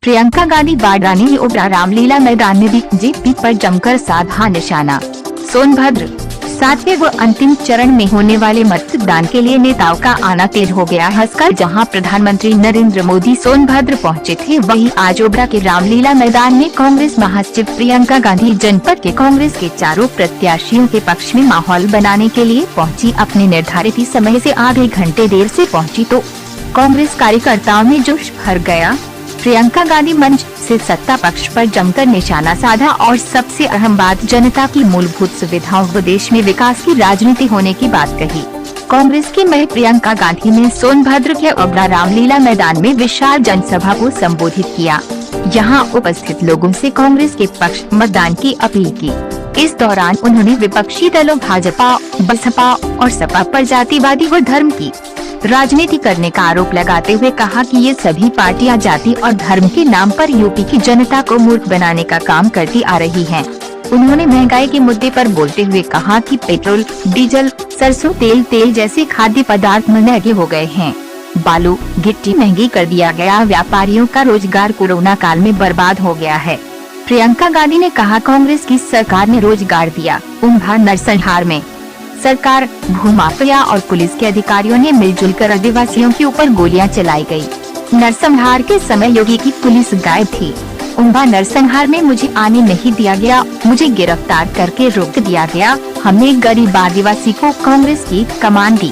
प्रियंका गांधी वाड्रा ने ओबरा रामलीला मैदान में बीजेपी पर जमकर साधा निशाना। सोनभद्र 7वें व अंतिम चरण में होने वाले मतदान के लिए नेताओं का आना तेज हो गया है। कल जहां प्रधानमंत्री नरेंद्र मोदी सोनभद्र पहुंचे थे, वहीं आज ओबरा के रामलीला मैदान में कांग्रेस महासचिव प्रियंका गांधी जनपद के कांग्रेस के चारों प्रत्याशियों के पक्ष में माहौल बनाने के लिए पहुंची। अपने निर्धारित समय से आधे घंटे देर से पहुंची तो कांग्रेस कार्यकर्ताओं में जोश भर गया। प्रियंका गांधी मंच से सत्ता पक्ष पर जमकर निशाना साधा और सबसे अहम बात जनता की मूलभूत सुविधाओं व देश में विकास की राजनीति होने की बात कही। कांग्रेस की महिला प्रियंका गांधी ने सोनभद्र के ओबरा रामलीला मैदान में विशाल जनसभा को संबोधित किया। यहां उपस्थित लोगों से कांग्रेस के पक्ष मतदान की अपील की। इस दौरान उन्होंने विपक्षी दलों भाजपा, बसपा और सपा पर जातिवादी व धर्म की राजनीति करने का आरोप लगाते हुए कहा कि ये सभी पार्टियां जाति और धर्म के नाम पर यूपी की जनता को मूर्ख बनाने का काम करती आ रही हैं। उन्होंने महंगाई के मुद्दे पर बोलते हुए कहा कि पेट्रोल, डीजल, सरसों तेल जैसे खाद्य पदार्थ महंगे हो गए हैं। बालू, गिट्टी महंगी कर दिया गया। व्यापारियों का रोजगार कोरोना काल में बर्बाद हो गया है। प्रियंका गांधी ने कहा, कांग्रेस की सरकार ने रोजगार दिया। उम्भा नरसंहार में सरकार, भूमाफिया और पुलिस के अधिकारियों ने मिलजुल कर आदिवासियों के ऊपर गोलियां चलाई गई। नरसंहार के समय योगी की पुलिस गायब थी। उम्भा नरसंहार में मुझे आने नहीं दिया गया, मुझे गिरफ्तार करके रोक दिया गया। हमने गरीब आदिवासी को कांग्रेस की कमान दी।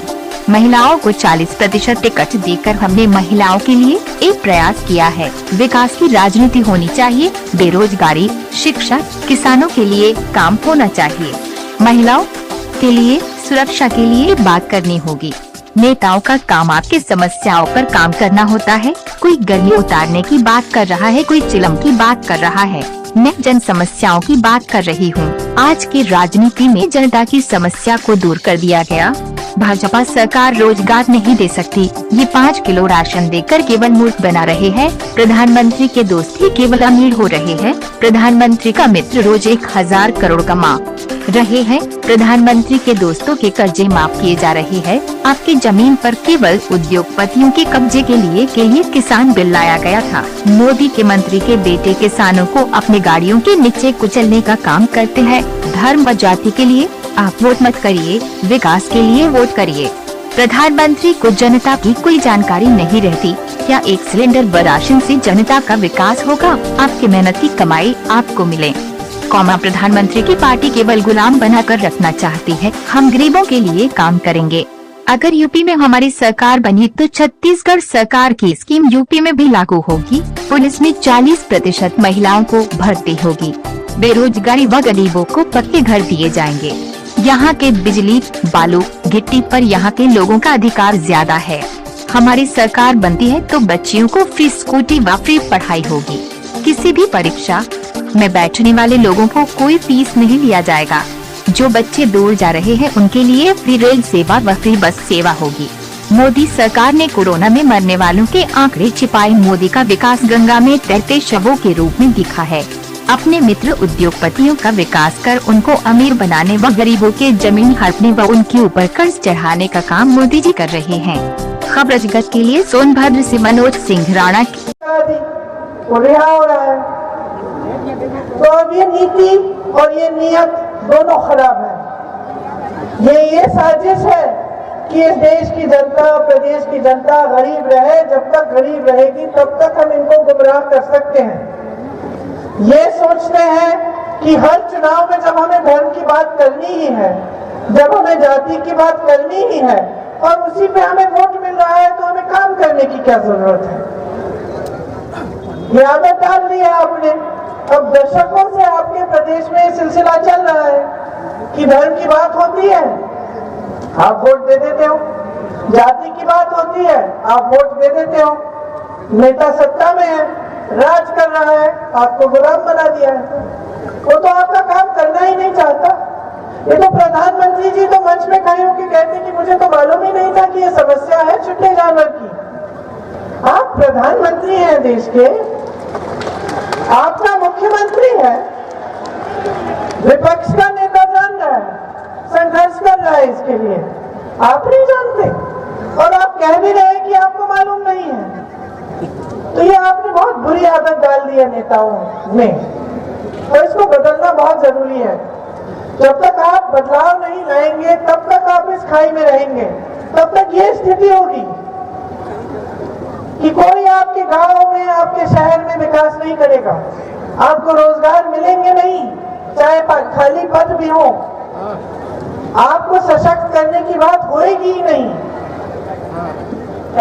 महिलाओं को 40% टिकट देकर हमने महिलाओं के लिए एक प्रयास किया है। विकास की राजनीति होनी चाहिए। बेरोजगारी, शिक्षा, किसानों के लिए काम होना चाहिए। महिलाओं के लिए सुरक्षा के लिए बात करनी होगी। नेताओं का काम आपके समस्याओं पर काम करना होता है। कोई गर्मी उतारने की बात कर रहा है, कोई चिलम की बात कर रहा है। मैं जन समस्याओं की बात कर रही हूँ। आज की राजनीति में जनता की समस्या को दूर कर दिया गया। भाजपा सरकार रोजगार नहीं दे सकती। ये 5 किलो राशन देकर केवल मूर्ख बना रहे हैं। प्रधानमंत्री के दोस्त ही केवल अमीर हो रहे हैं। प्रधानमंत्री का मित्र रोज 1000 करोड़ कमा रहे हैं। प्रधानमंत्री के दोस्तों के कर्जे माफ किए जा रहे हैं। आपकी जमीन पर केवल उद्योगपतियों के कब्जे के लिए किसान बिल लाया गया था। मोदी के मंत्री के बेटे किसानों को अपने गाड़ियों के नीचे कुचलने का काम करते हैं। धर्म व जाति के लिए आप वोट मत करिए, विकास के लिए वोट करिए। प्रधानमंत्री को जनता की कोई जानकारी नहीं रहती। क्या 1 सिलेंडर व राशन से जनता का विकास होगा? आपकी मेहनत की कमाई आपको मिले। प्रधानमंत्री की पार्टी केवल गुलाम बनाकर रखना चाहती है। हम गरीबों के लिए काम करेंगे। अगर यूपी में हमारी सरकार बनी तो छत्तीसगढ़ सरकार की स्कीम यूपी में भी लागू होगी। पुलिस में 40% महिलाओं को भर्ती होगी। बेरोजगारी व गरीबों को पक्के घर दिए जाएंगे। यहाँ के बिजली, बालू, गिट्टी पर यहाँ के लोगों का अधिकार ज्यादा है। हमारी सरकार बनती है तो बच्चियों को फ्री स्कूटी व फ्री पढ़ाई होगी। किसी भी परीक्षा में बैठने वाले लोगों को कोई फीस नहीं लिया जाएगा। जो बच्चे दूर जा रहे हैं उनके लिए फ्री रेल सेवा व फ्री बस सेवा होगी। मोदी सरकार ने कोरोना में मरने वालों के आंकड़े छिपाए। मोदी का विकास गंगा में तैरते शवों के रूप में दिखा है। अपने मित्र उद्योगपतियों का विकास कर उनको अमीर बनाने व गरीबों के जमीन हड़पने व उनके ऊपर कर्ज चढ़ाने का काम मोदी जी कर रहे हैं। खबर जगत के लिए सोनभद्र से मनोज सिंह राणा। तो अब ये नीति और ये नियत दोनों खराब है। ये साजिश है कि इस देश की जनता, प्रदेश की जनता गरीब रहे। जब तक गरीब रहेगी तब तक हम इनको गुमराह कर सकते हैं। ये सोचते हैं कि हर चुनाव में जब हमें धर्म की बात करनी ही है, जब हमें जाति की बात करनी ही है और उसी पे हमें वोट मिल रहा है तो हमें काम करने की क्या जरूरत है। ये आदत डाल ली है आपने। अब दशकों से आपके प्रदेश में सिलसिला चल रहा है कि धर्म की बात होती है, आप वोट दे देते हो। जाति की बात होती है, आप वोट दे देते हो। नेता सत्ता में है, राज कर रहा है, आपको गुलाम बना दिया है। वो तो आपका काम करना ही नहीं चाहता। ये तो प्रधानमंत्री जी तो मंच में खड़े होकर कहते कि मुझे तो मालूम ही नहीं था कि ये समस्या है छुट्टे जानवर की। आप प्रधानमंत्री हैं देश के, आपका मुख्यमंत्री है, विपक्ष का नेता जान रहा है, संघर्ष कर रहा है इसके लिए। आप नहीं जानते और आप कह भी रहे हैं कि आपको मालूम नहीं है। तो ये आपने बहुत बुरी आदत डाल दी है नेताओं में, और इसको बदलना बहुत जरूरी है। जब तक आप बदलाव नहीं लाएंगे तब तक आप इस खाई में रहेंगे, तब तक ये स्थिति होगी कि कोई आपके गांव में, आपके शहर में विकास नहीं करेगा, आपको रोजगार मिलेंगे नहीं, चाहे खाली पद भी हो, आपको सशक्त करने की बात होएगी ही नहीं।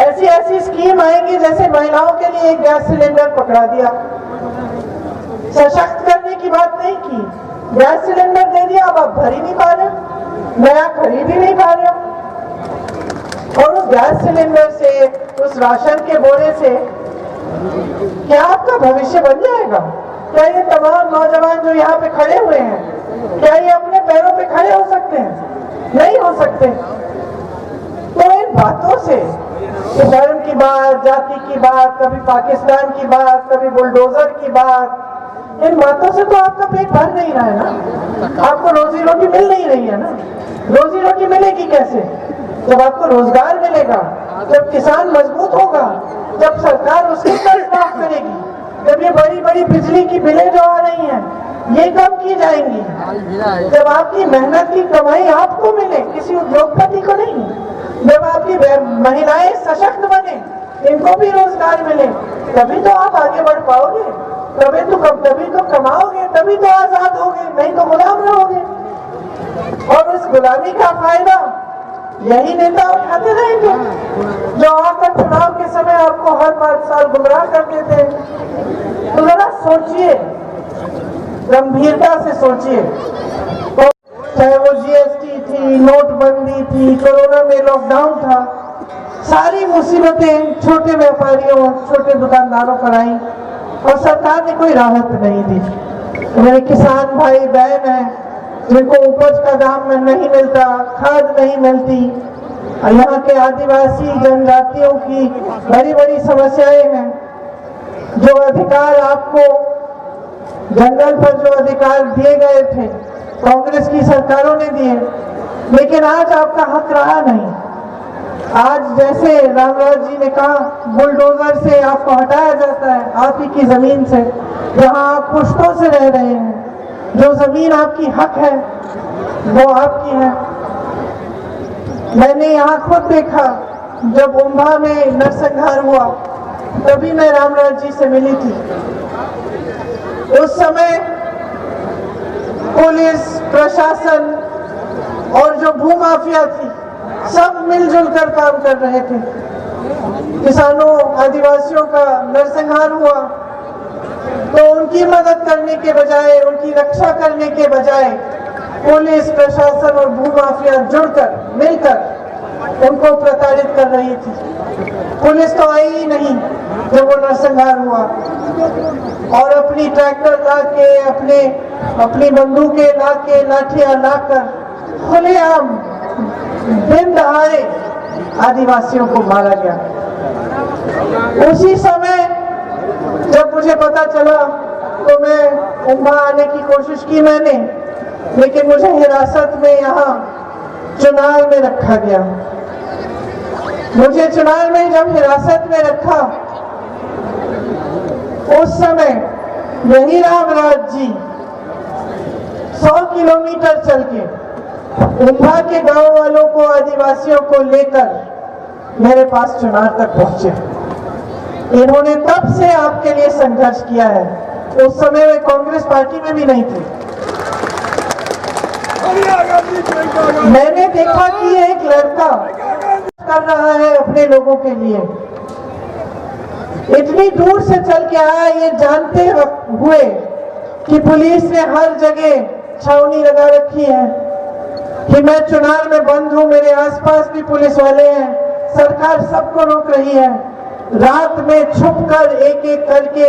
ऐसी ऐसी स्कीम आएगी जैसे महिलाओं के लिए एक गैस सिलेंडर पकड़ा दिया, सशक्त करने की बात नहीं की, गैस सिलेंडर दे दिया, अब आप भर ही नहीं पा रहे, नया खरीद ही नहीं पा रहे। और उस गैस सिलेंडर से, उस राशन के बोरे से क्या आपका भविष्य बन जाएगा? क्या ये तमाम नौजवान जो यहाँ पे खड़े हुए हैं, क्या ये अपने पैरों पे खड़े हो सकते हैं? नहीं हो सकते। तो इन बातों से, धर्म की बात, जाति की बात, कभी पाकिस्तान की बात, कभी बुलडोजर की बात, इन बातों से तो आपका पेट भर नहीं रहा है ना, आपको रोजी रोटी मिल नहीं रही है ना। रोजी रोटी मिलेगी कैसे? जब आपको रोजगार मिलेगा, जब किसान मजबूत होगा, जब सरकार उसके कर्ज माफ करेगी, जब ये बड़ी बड़ी बिजली की बिलें जो आ रही हैं ये कम की जाएंगी, जब आपकी मेहनत की कमाई आपको मिले, किसी उद्योगपति को नहीं, जब आपकी महिलाएं सशक्त बने, इनको भी रोजगार मिले, तभी तो आप आगे बढ़ पाओगे, तभी तो कमाओगे, तभी तो आजाद होगे, नहीं तो गुलाम रहोगे। और उस गुलामी का फायदा यही नेता उठाते रहेंगे जो आकर चुनाव के समय आपको हर 5 साल गुमराह करते थे। तो जरा सोचिए, गंभीरता से सोचिए, चाहे वो जीएसटी थी, नोटबंदी थी, कोरोना में लॉकडाउन था, सारी मुसीबतें छोटे व्यापारियों, छोटे दुकानदारों पर आई और सरकार ने कोई राहत नहीं दी। मेरे किसान भाई बहन हैं जिनको उपज का दाम नहीं मिलता, खाद नहीं मिलती, यहाँ के आदिवासी जनजातियों की बड़ी बड़ी समस्याएं हैं। जो अधिकार आपको जंगल पर जो अधिकार दिए गए थे कांग्रेस की सरकारों ने दिए, लेकिन आज आपका हक रहा नहीं। आज जैसे रामराज जी ने कहा, बुलडोजर से आपको हटाया जाता है, आप ही की जमीन से, जहां आप पुश्तों से रह रहे हैं, जो जमीन आपकी हक है वो आपकी है। मैंने यहाँ खुद देखा, जब उम्भा में नरसंहार हुआ तभी मैं रामराज जी से मिली थी। उस समय पुलिस प्रशासन और जो भूमाफिया थी सब मिलजुल कर काम कर रहे थे। किसानों, आदिवासियों का नरसंहार हुआ तो उनकी मदद करने के बजाय, उनकी रक्षा करने के बजाय पुलिस प्रशासन और भूमाफिया जुड़कर, मिलकर उनको प्रताड़ित कर रही थी। पुलिस तो आई ही नहीं जब वो नरसंहार हुआ, और अपनी ट्रैक्टर लाके, अपनी बंदूकें लाके, लाठियां लाकर खुलेआम दिन दहाड़े आदिवासियों को मारा गया। उसी समय जब मुझे पता चला तो मैं उम्भा आने की कोशिश की मैंने, लेकिन मुझे हिरासत में यहाँ चुनाव में रखा गया। मुझे चुनाव में जब हिरासत में रखा, उस समय यही रामराज जी 100 किलोमीटर चल के उम्भा के गांव वालों को, आदिवासियों को लेकर मेरे पास चुनाव तक पहुंचे। इन्होंने तब से आपके लिए संघर्ष किया है। उस समय वे कांग्रेस पार्टी में भी नहीं थे। मैंने देखा कि एक लड़का कर रहा है अपने लोगों के लिए, इतनी दूर से चल के आया, ये जानते हुए कि पुलिस ने हर जगह छावनी लगा रखी है, कि मैं चुनाव में बंद हूं, मेरे आसपास भी पुलिस वाले हैं, सरकार सबको रोक रही है। रात में छुपकर एक एक करके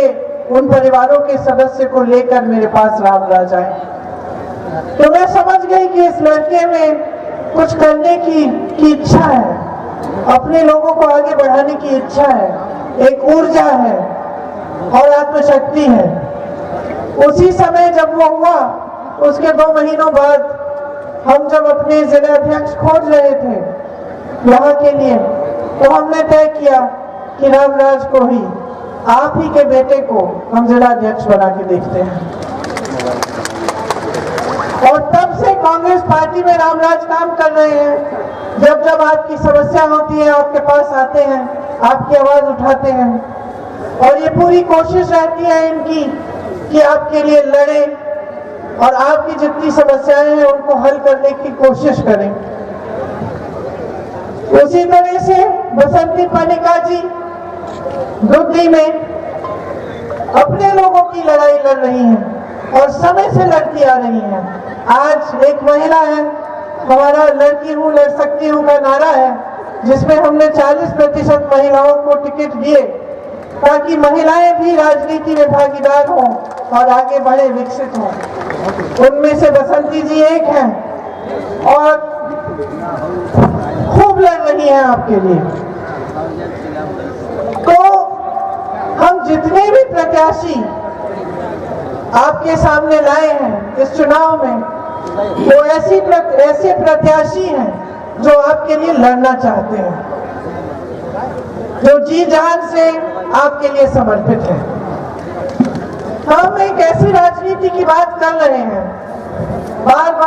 उन परिवारों के सदस्य को लेकर मेरे पास रामराज आए। तो मैं समझ गई कि इस लड़के में कुछ करने की इच्छा है, अपने लोगों को आगे बढ़ाने की इच्छा है, एक ऊर्जा है और आत्मशक्ति है। उसी समय जब वो हुआ, उसके 2 महीनों बाद हम जब अपने जिला अध्यक्ष खोज रहे थे यहाँ के लिए, तो हमने तय किया कि रामराज को ही आप ही के बेटे को हम जिला अध्यक्ष बना के देखते हैं। और तब से कांग्रेस पार्टी में रामराज काम कर रहे हैं। जब जब आपकी समस्या होती है आपके पास आते हैं, आपकी आवाज उठाते हैं और ये पूरी कोशिश रहती है इनकी कि आपके लिए लड़े और आपकी जितनी समस्याएं हैं उनको हल करने की कोशिश करें। उसी तरह से बसंती पानिका जी दुग्गी में अपने लोगों की लड़ाई लड़ रही हैं और समय से लड़ती आ रही हैं। आज एक महिला है, हमारा लड़की हूँ लड़ सकती हूँ का नारा है, जिसमें हमने 40% महिलाओं को टिकट दिए ताकि महिलाएं भी राजनीति में भागीदार हों और आगे बढ़े, विकसित हों। उनमें से बसंती जी एक हैं और खूब लड़ रही हैं आपके लिए। तो हम जितने भी प्रत्याशी आपके सामने लाए हैं इस चुनाव में, वो ऐसे प्रत्याशी हैं जो आपके लिए लड़ना चाहते हैं, जो जी जान से आपके लिए समर्पित है। हम एक ऐसी राजनीति की बात कर रहे हैं, बार बार